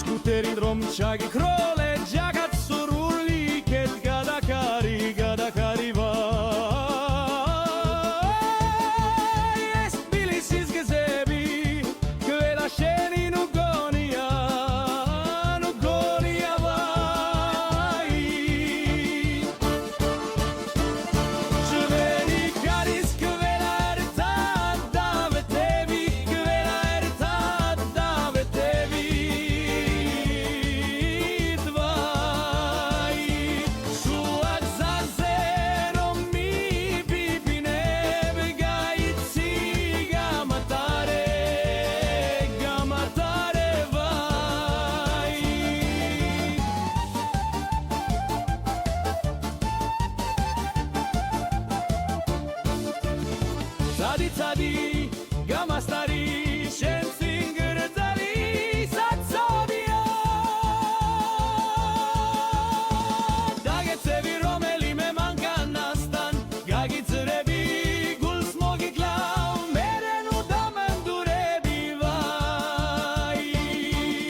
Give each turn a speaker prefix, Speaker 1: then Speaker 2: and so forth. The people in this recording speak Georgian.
Speaker 1: სკუტერი რომ ჩაგიქროლე ჯაგად სურვილი კეთ გადაკარი ვაი ეს თბილისის გზები ყველა შენი ნუ გონია ვაი ჩვენი გარის ყველა ერთად დავეტევი ყველა ერთად დავეტევით ვაი სულ გზაზე რომ მივიბინებ გაიცი გამატარე ვაი Tadi